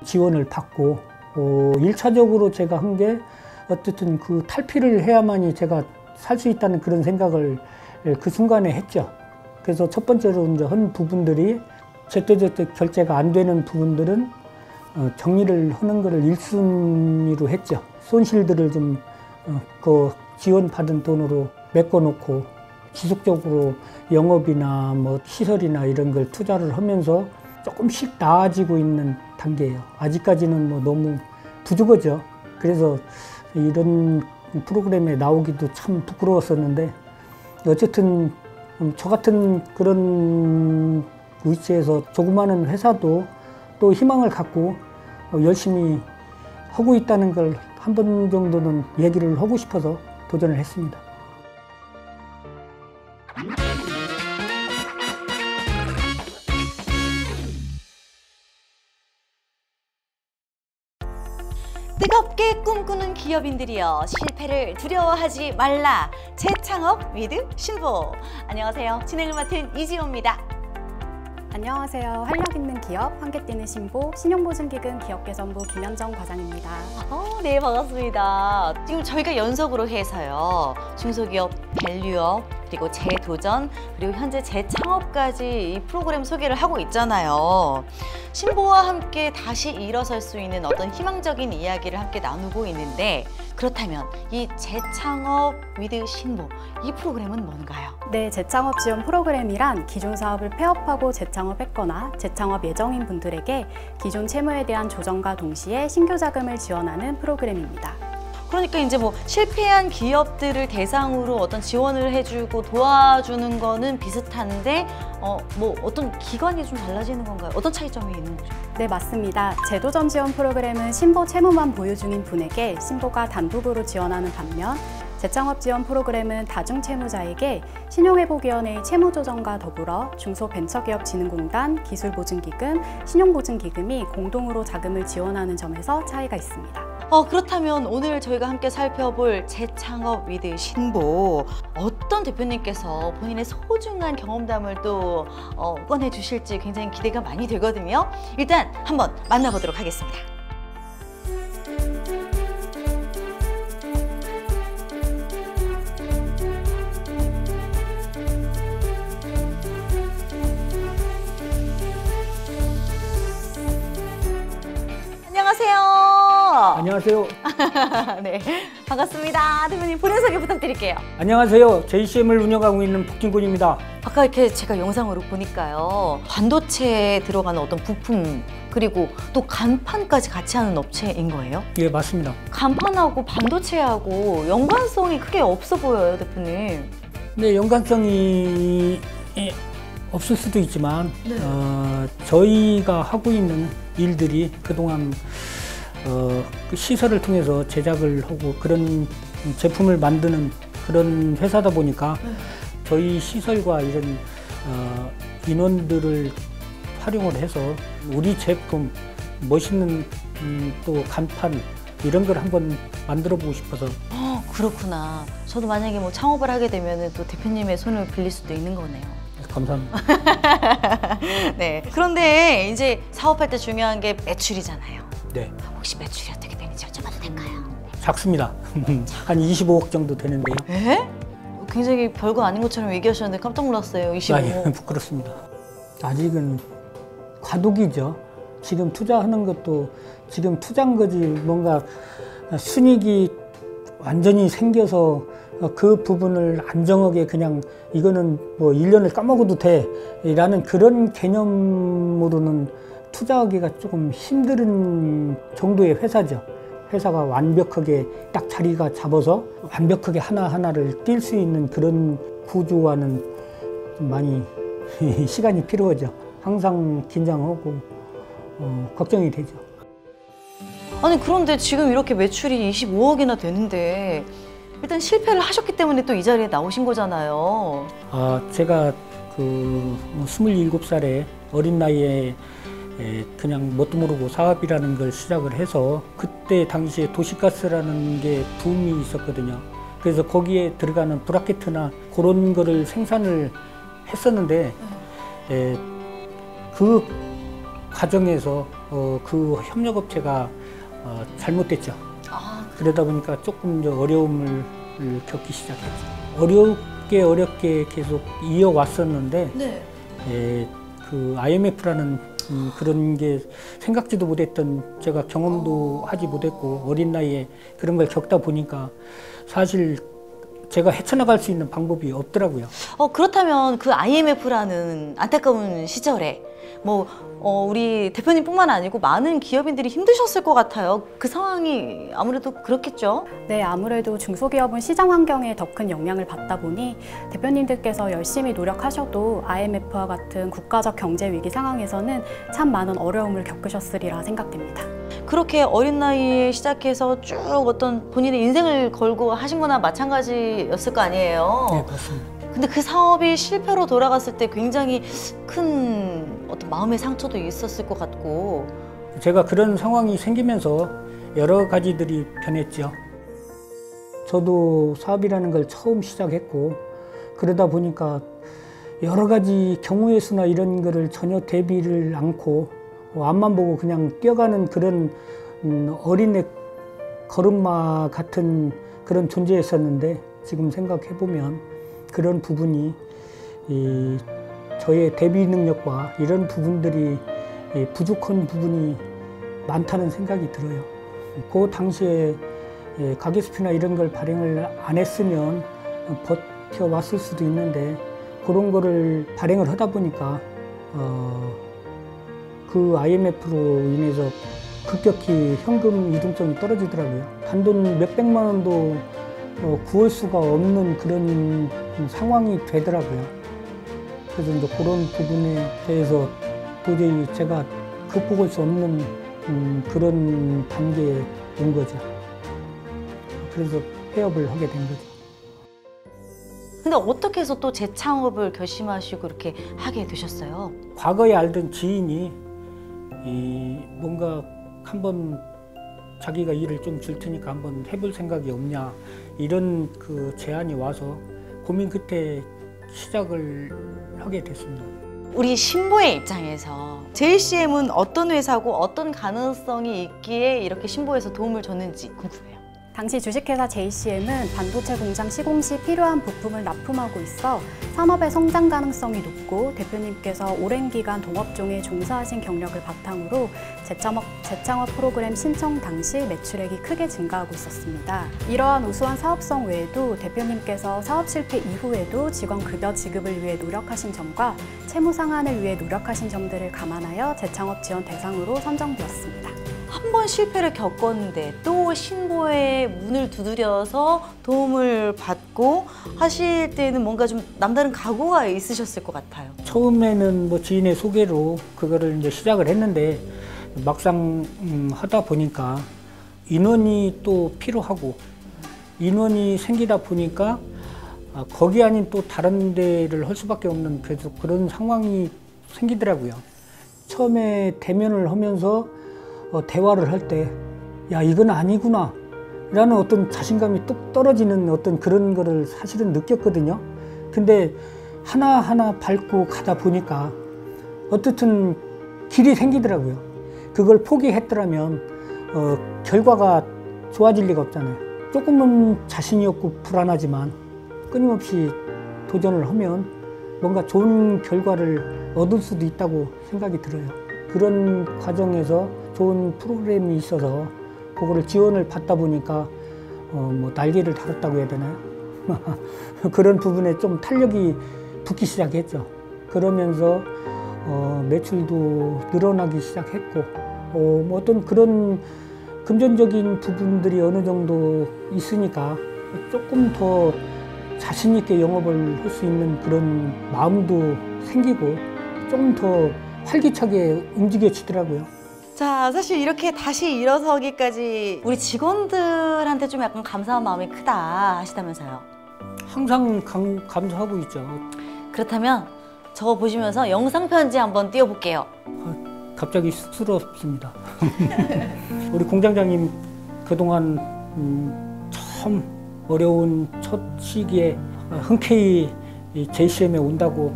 지원을 받고 1차적으로 제가 한 게 어쨌든 그 탈피를 해야만이 제가 살 수 있다는 그런 생각을 그 순간에 했죠. 그래서 첫 번째로 이제 한 부분들이 제때제때 결제가 안 되는 부분들은 정리를 하는 거를 1순위로 했죠. 손실들을 좀 그 지원받은 돈으로 메꿔놓고 지속적으로 영업이나 뭐 시설이나 이런 걸 투자를 하면서 조금씩 나아지고 있는 단계예요. 아직까지는 뭐 너무 부족하죠. 그래서 이런 프로그램에 나오기도 참 부끄러웠었는데 어쨌든 저 같은 그런 위치에서 조그마한 회사도 또 희망을 갖고 열심히 하고 있다는 걸 한 번 정도는 얘기를 하고 싶어서 도전을 했습니다. 뜨겁게 꿈꾸는 기업인들이여 실패를 두려워하지 말라. 재창업 위드 신보. 안녕하세요. 진행을 맡은 이지호입니다. 안녕하세요. 활력 있는 기업 함께 뛰는 신보 신용보증기금 기업개선부 김현정 과장입니다. 네, 반갑습니다. 지금 저희가 연속으로 해서요. 중소기업, 밸류업, 그리고 재도전, 그리고 현재 재창업까지 이 프로그램 소개를 하고 있잖아요. 신보와 함께 다시 일어설 수 있는 어떤 희망적인 이야기를 함께 나누고 있는데, 그렇다면 이 재창업 위드 신보, 이 프로그램은 뭔가요? 네, 재창업 지원 프로그램이란 기존 사업을 폐업하고 재창업했거나 재창업 예정인 분들에게 기존 채무에 대한 조정과 동시에 신규 자금을 지원하는 프로그램입니다. 그러니까 이제 뭐 실패한 기업들을 대상으로 어떤 지원을 해주고 도와주는 거는 비슷한데 뭐 어떤 기관이 좀 달라지는 건가요? 어떤 차이점이 있는 거죠? 네, 맞습니다. 재도전 지원 프로그램은 신보 채무만 보유 중인 분에게 신보가 단독으로 지원하는 반면 재창업 지원 프로그램은 다중채무자에게 신용회복위원회의 채무조정과 더불어 중소벤처기업진흥공단, 기술보증기금, 신용보증기금이 공동으로 자금을 지원하는 점에서 차이가 있습니다. 그렇다면 오늘 저희가 함께 살펴볼 재창업 위드 신보, 어떤 대표님께서 본인의 소중한 경험담을 또 꺼내주실지 굉장히 기대가 많이 되거든요. 일단 한번 만나보도록 하겠습니다. 안녕하세요. 네, 반갑습니다. 대표님 본인 소개 부탁드릴게요. 안녕하세요. JCM을 운영하고 있는 북진군입니다. 아까 이렇게 제가 영상으로 보니까요, 반도체에 들어가는 어떤 부품, 그리고 또 간판까지 같이 하는 업체인 거예요? 예, 맞습니다. 간판하고 반도체하고 연관성이 크게 없어 보여요, 대표님. 네, 연관성이 없을 수도 있지만 네. 저희가 하고 있는 일들이 그동안 그 시설을 통해서 제작을 하고 그런 제품을 만드는 그런 회사다 보니까 저희 시설과 이런 인원들을 활용을 해서 우리 제품, 멋있는 또 간판 이런 걸 한번 만들어 보고 싶어서. 그렇구나. 저도 만약에 뭐 창업을 하게 되면 또 대표님의 손을 빌릴 수도 있는 거네요. 감사합니다. 네. 그런데 이제 사업할 때 중요한 게 매출이잖아요. 네. 혹시 매출이 어떻게 되는지 여쭤봐도 될까요? 작습니다. 한 25억 정도 되는데요. 에? 굉장히 별거 아닌 것처럼 얘기하셨는데 깜짝 놀랐어요. 25억. 예, 부끄럽습니다. 아직은 과도기죠. 지금 투자하는 것도 지금 투자한 거지 뭔가 순이익이 완전히 생겨서 그 부분을 안정하게 그냥 이거는 뭐 1년을 까먹어도 돼 라는 그런 개념으로는 투자하기가 조금 힘든 정도의 회사죠. 회사가 완벽하게 딱 자리가 잡아서 완벽하게 하나하나를 뛸 수 있는 그런 구조와는 좀 많이 시간이 필요하죠. 항상 긴장하고 걱정이 되죠. 아니 그런데 지금 이렇게 매출이 25억이나 되는데 일단 실패를 하셨기 때문에 또 이 자리에 나오신 거잖아요. 제가 그 27살에 어린 나이에 그냥 뭣도 모르고 사업이라는 걸 시작을 해서 그때 당시에 도시가스라는 게 붐이 있었거든요. 그래서 거기에 들어가는 브라켓이나 그런 거를 생산을 했었는데 그 과정에서 그 협력업체가 잘못됐죠. 아, 그러다 보니까 조금 더 어려움을 겪기 시작했죠. 어렵게 계속 이어왔었는데 네. 그 IMF라는 그런 게 생각지도 못했던, 제가 경험도 하지 못했고 어린 나이에 그런 걸 겪다 보니까 사실 제가 헤쳐나갈 수 있는 방법이 없더라고요. 그렇다면 그 IMF라는 안타까운 시절에 우리 대표님뿐만 아니고 많은 기업인들이 힘드셨을 것 같아요. 그 상황이 아무래도 그렇겠죠? 네, 아무래도 중소기업은 시장 환경에 더 큰 영향을 받다 보니 대표님들께서 열심히 노력하셔도 IMF와 같은 국가적 경제 위기 상황에서는 참 많은 어려움을 겪으셨으리라 생각됩니다. 그렇게 어린 나이에 시작해서 쭉 어떤 본인의 인생을 걸고 하신 거나 마찬가지였을 거 아니에요? 네, 맞습니다. 근데 그 사업이 실패로 돌아갔을 때 굉장히 큰 어떤 마음의 상처도 있었을 것 같고. 제가 그런 상황이 생기면서 여러 가지들이 변했죠. 저도 사업이라는 걸 처음 시작했고, 그러다 보니까 여러 가지 경우의 수나 이런 거를 전혀 대비를 않고 앞만 보고 그냥 뛰어가는 그런 어린애 걸음마 같은 그런 존재였었는데, 지금 생각해 보면 그런 부분이 저의 대비 능력과 이런 부분들이 부족한 부분이 많다는 생각이 들어요. 그 당시에 가계수표나 이런 걸 발행을 안 했으면 버텨왔을 수도 있는데, 그런 거를 발행을 하다 보니까 그 IMF로 인해서 급격히 현금 유동성이 떨어지더라고요. 단돈 몇백만 원도 구할 수가 없는 그런 상황이 되더라고요. 그래서 이제 그런 부분에 대해서 도저히 제가 극복할 수 없는 그런 단계에 온 거죠. 그래서 폐업을 하게 된 거죠. 근데 어떻게 해서 또 재창업을 결심하시고 이렇게 하게 되셨어요? 과거에 알던 지인이 뭔가 한번 자기가 일을 좀 줄 테니까 한번 해볼 생각이 없냐, 이런 그 제안이 와서 고민 끝에 시작을 하게 됐습니다. 우리 신보의 입장에서 JCM은 어떤 회사고 어떤 가능성이 있기에 이렇게 신보에서 도움을 줬는지 궁금해요. 당시 주식회사 JCM은 반도체 공장 시공 시 필요한 부품을 납품하고 있어 산업의 성장 가능성이 높고, 대표님께서 오랜 기간 동업종에 종사하신 경력을 바탕으로 재창업 프로그램 신청 당시 매출액이 크게 증가하고 있었습니다. 이러한 우수한 사업성 외에도 대표님께서 사업 실패 이후에도 직원 급여 지급을 위해 노력하신 점과 채무 상환을 위해 노력하신 점들을 감안하여 재창업 지원 대상으로 선정되었습니다. 한 번 실패를 겪었는데 또 신보의 문을 두드려서 도움을 받고 하실 때는 뭔가 좀 남다른 각오가 있으셨을 것 같아요. 처음에는 뭐 지인의 소개로 그거를 이제 시작을 했는데, 막상 하다 보니까 인원이 또 필요하고, 인원이 생기다 보니까 거기 아닌 또 다른 데를 할 수밖에 없는 그런 상황이 생기더라고요. 처음에 대면을 하면서 대화를 할 때, 야, 이건 아니구나 라는 어떤 자신감이 뚝 떨어지는 어떤 그런 거를 사실은 느꼈거든요. 근데 하나하나 밟고 가다 보니까 어떻든 길이 생기더라고요. 그걸 포기했더라면 결과가 좋아질 리가 없잖아요. 조금은 자신이 없고 불안하지만 끊임없이 도전을 하면 뭔가 좋은 결과를 얻을 수도 있다고 생각이 들어요. 그런 과정에서 좋은 프로그램이 있어서 그거를 지원을 받다 보니까 뭐 날개를 달았다고 해야 되나요? 그런 부분에 좀 탄력이 붙기 시작했죠. 그러면서 매출도 늘어나기 시작했고, 뭐 어떤 그런 금전적인 부분들이 어느 정도 있으니까 조금 더 자신 있게 영업을 할 수 있는 그런 마음도 생기고 좀 더 활기차게 움직여지더라고요. 자, 사실 이렇게 다시 일어서기까지 우리 직원들한테 좀 약간 감사한 마음이 크다 하시다면서요. 항상 감사하고 있죠. 그렇다면 저거 보시면서 영상 편지 한번 띄워볼게요. 갑자기 쑥스럽습니다. 우리 공장장님 그동안 참 어려운 첫 시기에 흔쾌히 JCM에 온다고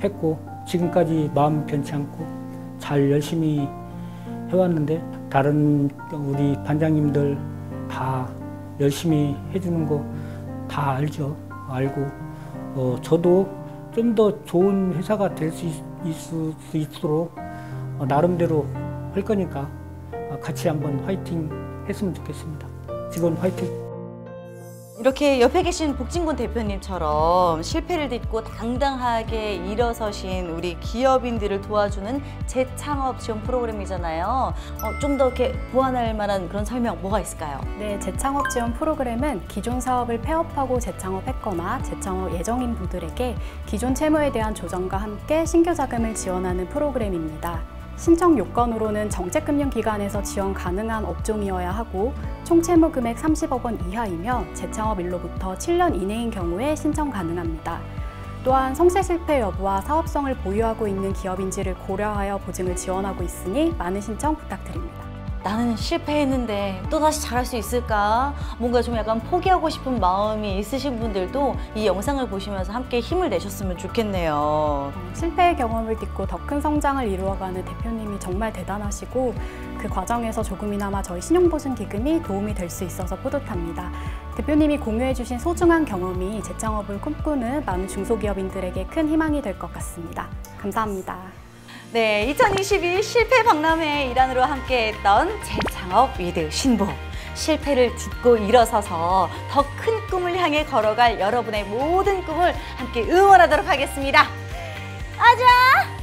했고, 지금까지 마음 변치 않고 잘 열심히 해왔는데 다른 우리 반장님들 다 열심히 해주는 거 다 알죠. 알고 저도 좀 더 좋은 회사가 될 수 있도록 나름대로 할 거니까 같이 한번 화이팅 했으면 좋겠습니다. 직원 화이팅! 이렇게 옆에 계신 복진군 대표님처럼 실패를 딛고 당당하게 일어서신 우리 기업인들을 도와주는 재창업 지원 프로그램이잖아요. 좀 더 이렇게 보완할 만한 그런 설명 뭐가 있을까요? 네, 재창업 지원 프로그램은 기존 사업을 폐업하고 재창업했거나 재창업 예정인 분들에게 기존 채무에 대한 조정과 함께 신규 자금을 지원하는 프로그램입니다. 신청 요건으로는 정책금융기관에서 지원 가능한 업종이어야 하고 총 채무 금액 30억 원 이하이며 재창업일로부터 7년 이내인 경우에 신청 가능합니다. 또한 성실 실패 여부와 사업성을 보유하고 있는 기업인지를 고려하여 보증을 지원하고 있으니 많은 신청 부탁드립니다. 나는 실패했는데 또다시 잘할 수 있을까? 뭔가 좀 약간 포기하고 싶은 마음이 있으신 분들도 이 영상을 보시면서 함께 힘을 내셨으면 좋겠네요. 실패의 경험을 딛고 더 큰 성장을 이루어가는 대표님이 정말 대단하시고 그 과정에서 조금이나마 저희 신용보증기금이 도움이 될 수 있어서 뿌듯합니다. 대표님이 공유해주신 소중한 경험이 재창업을 꿈꾸는 많은 중소기업인들에게 큰 희망이 될 것 같습니다. 감사합니다. 네, 2022 실패 박람회 일환으로 함께했던 재창업 위드 신보. 실패를 딛고 일어서서 더 큰 꿈을 향해 걸어갈 여러분의 모든 꿈을 함께 응원하도록 하겠습니다. 아자!